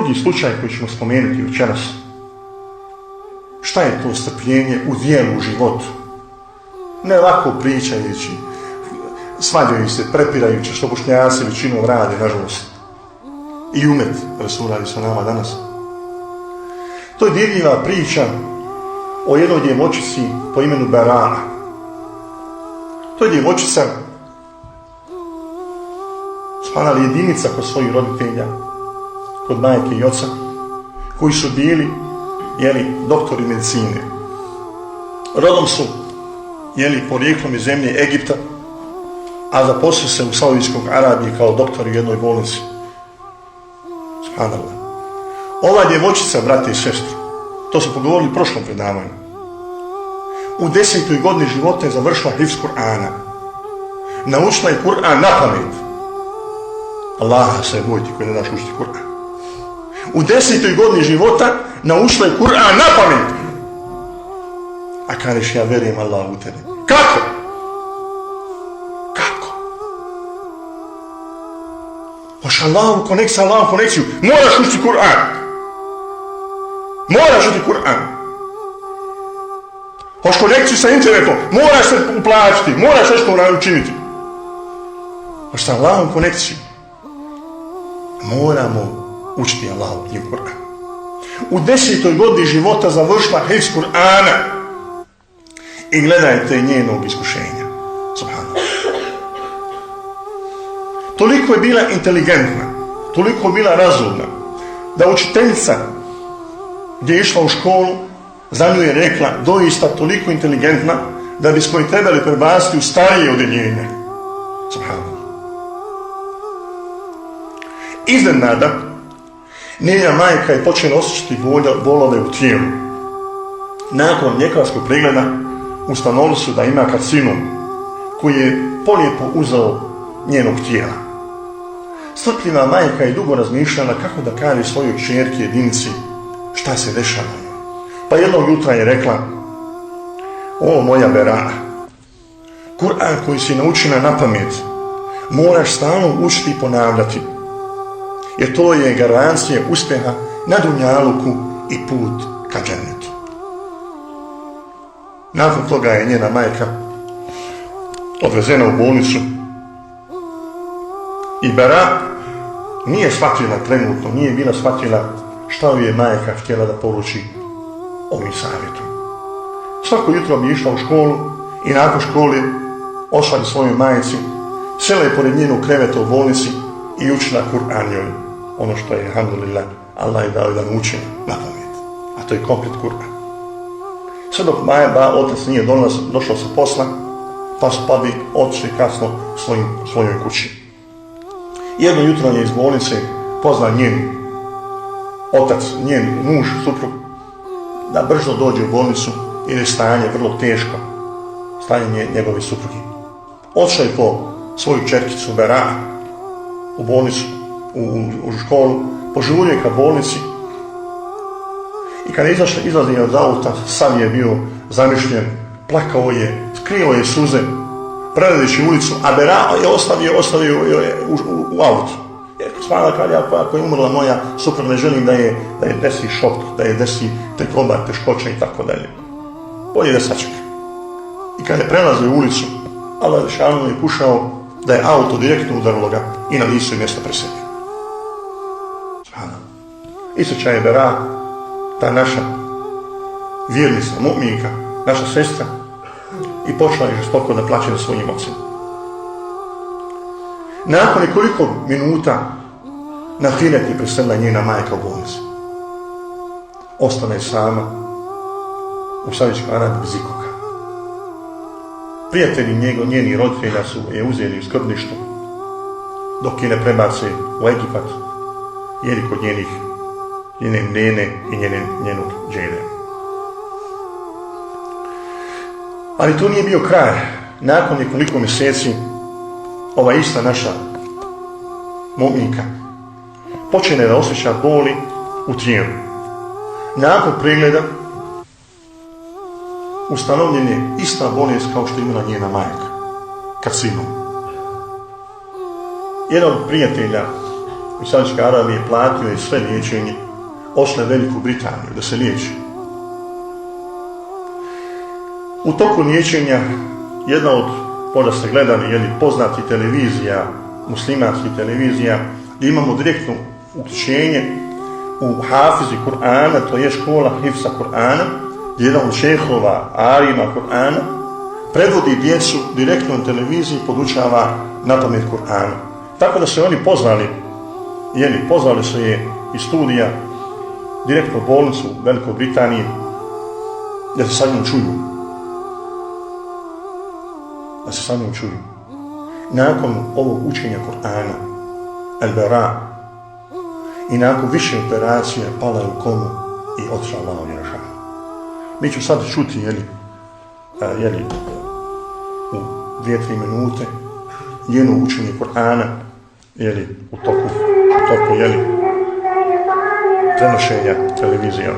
drugi slučaj koji ćemo spomenuti večeras. Šta je to strpljenje u djelu, u životu? Ne ovako pričajući, svađaju se, prepirajući, što Bošnjaci većinom rade, nažalost. I umet Rasulullah sa nama danas. To je dirljiva priča o jednoj djevojčici po imenu Bera'a. To je djevojčica, spadala jedinica kod svojih roditelja, kod majke i oca, koji su bili, doktori medicine. Rodom su, porijeklom iz zemlje Egipta, a zaposlili se u Saudijskoj Arabiji kao doktor u jednoj bolnici. Subhanallah. Ova djevojčica, brate i sestre, to smo pogovorili u prošlom predavanju, u 10. godini života je završila hifz Kur'ana. Naučila je Kur'an na pamet. Allaha se bojte koji ne daš učiti Kur'an. U 10. godini života naučila je Kur'an na pamet. A kažeš, ja verujem Allah u tebe. Kako? Hoš Allahom konekciju, moraš učiti Kur'an. Moraš učiti Kur'an. Hoš konekciju sa internetom, moraš se uplatiti, moraš nešto učiniti. Hoš sa Allahom konekciju. Moramo učiti Allahom knjigu Kur'an. U 10. godini života završila hifz Kur'ana. I gledajte njenog iskušenja. Subhanallah. Toliko je bila inteligentna, toliko je bila razumna, da učiteljica gdje je išla u školu, za nju je rekla, doista toliko inteligentna, da bismo je trebali prebaciti u starije odeljenje. Subhanallah. Iznenada, njena majka je počela osjećati bolove u tijelu. Nakon ljekarskog pregleda ustanovili su da ima karcinom koji je polijepo uzeo njenog tijela. Strpljiva majka je dugo razmišljala kako da kaže svojoj kćerki jedinici šta se dešava. Pa jednog jutra je rekla, o moja Bera'a, Kur'an koji si naučila na pamet moraš stalno učiti i ponavljati, jer to je garancija uspjeha na dunjaluku i put ka džennetu. Nakon toga je njena majka odvezena u bolnicu i Bera nije shvatila trenutno, nije bila shvatila šta joj je majka htjela da poruči ovim savjetom. Svako jutro bi išla u školu i nakon škole ošla svojoj majici, sjela je pored njenog kreveta u bolnici i učila Kur'an joj. Ono što je, alhamdulillah, Allah je dao da nauči na pamet. A to je komplet Kur'an. Sve dok otac nije došao sa posla, pa bi otišli kasno svojoj kući. Jedno jutro je iz bolnice pozna njen otac, njen muž, suprug, da brzo dođe u bolnicu jer je stanje vrlo teško, stanje njegove supruge. Otišao je po svoju čerkicu Bera'a u bolnicu, u školu, požurio je ka bolnici i kada izlazi od auta, sam je bio zamišljen, plakao je, skrio je suze, prelazeći ulicu, a Bera'a je ostavio u autu. Jer smala kad ako je umrla moja supruga, ne želim da je desi šok, da je desi tekoba, teškoća i tako dalje. Bolje da sačeka. I kada je prelazio ulicu, Allah Žešanu je kušao da je auto direktno udarilo ga i na licu mjesta preselio. Isjeća je Bera'a, ta naša vjernica, mu'minka, naša sestra, i počela je žestoko da plaće za svojim ocem. Nakon nekoliko minuta na Hiret je preselila njena majka u bolnici. Ostala je sama u Saudijskoj Arabiji bez ikoga. Prijatelji njeni roditelja su je uzeli u skrbništvo dok je ne prebace u Egipat, jer je kod njene nene i njenog džede. Ali to nije bio kraj. Nakon nekoliko mjeseci ova ista naša mu'minka počne da osjeća boli u tijelu. Nakon pregleda ustanovljen je ista bolest kao što imala njena majka, karcinom. Jedan od prijatelja iz Saudijske Arabije, platio je sve liječenje, ošle Veliku Britaniju da se liječi. U toku liječenja jedna od, možda ste gledali, poznati televizija, muslimanskih televizija, gdje imamo direktno uključenje u hafizi Kur'ana, to je škola hifza Kur'ana, gdje jedan od šehova, arima Kur'ana, predvodi djecu direktno na televiziji, podučava na pamet Kur'ana. Tako da se oni pozvali su je iz studija direktno u bolnicu u Velikoj Britaniji, da se sa njom čuju. Nakon ovog učenja Kur'ana, al-Bara, i nakon više operacija pala je u komu i otišla Allahu dželešanu. Mi ćemo sad čuti, u 2-3 minute njeno učenje Kur'ana, u toku prenošenja televizije.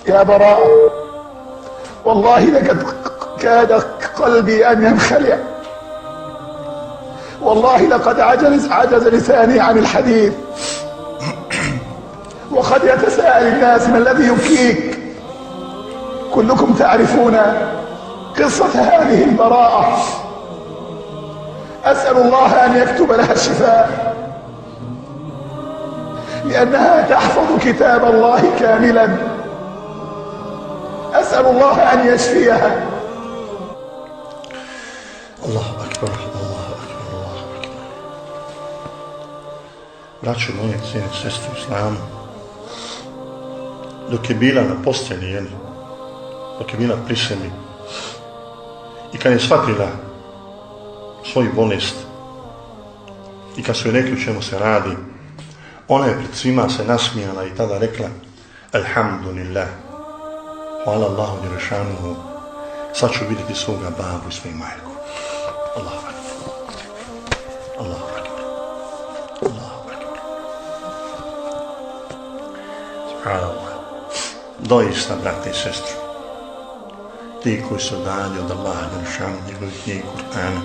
يا براء، والله لقد كاد قلبي أن ينخلع، والله لقد عجز لساني عن الحديث، وقد يتساءل الناس ما الذي يبكيك. كلكم تعرفون قصة هذه البراءة، أسأل الله أن يكتب لها الشفاء، لأنها تحفظ كتاب الله كاملا. أسأل الله أن يشفيها. الله أكبر، الله أكبر، الله أكبر. Braćo moje, cijene sestre u islamu, dok je bila na postelji, dok je bila pri sebi i kad je shvatila svoju bolest i kad su joj rekli o čemu se radi, ona je pred svima se nasmijala i tada rekla: Alhamdulillah, hvala Allahu dželešanuhu, sad ću vidjeti svoga babu i svoju majku. Allahu akbar, Allahu akbar, Allahu akbar. Subhanallah. Doista, brate i sestre, ti koji su dalje od Allaha dželešanuhu, njegovih knjiga Kur'ana,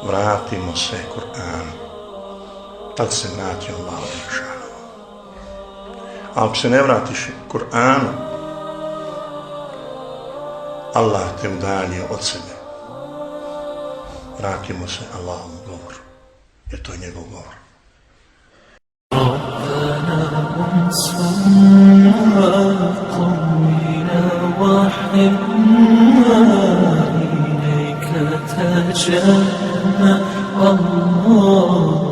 vratimo se Kur'anu. Tad se vrati Allahu dželešanuhu. ako se ne vratiš Kur'anu, Allah te udaljio od sebe. Vratimo se Allahovom govoru, jer to je njegov govor. إليك تجنى الله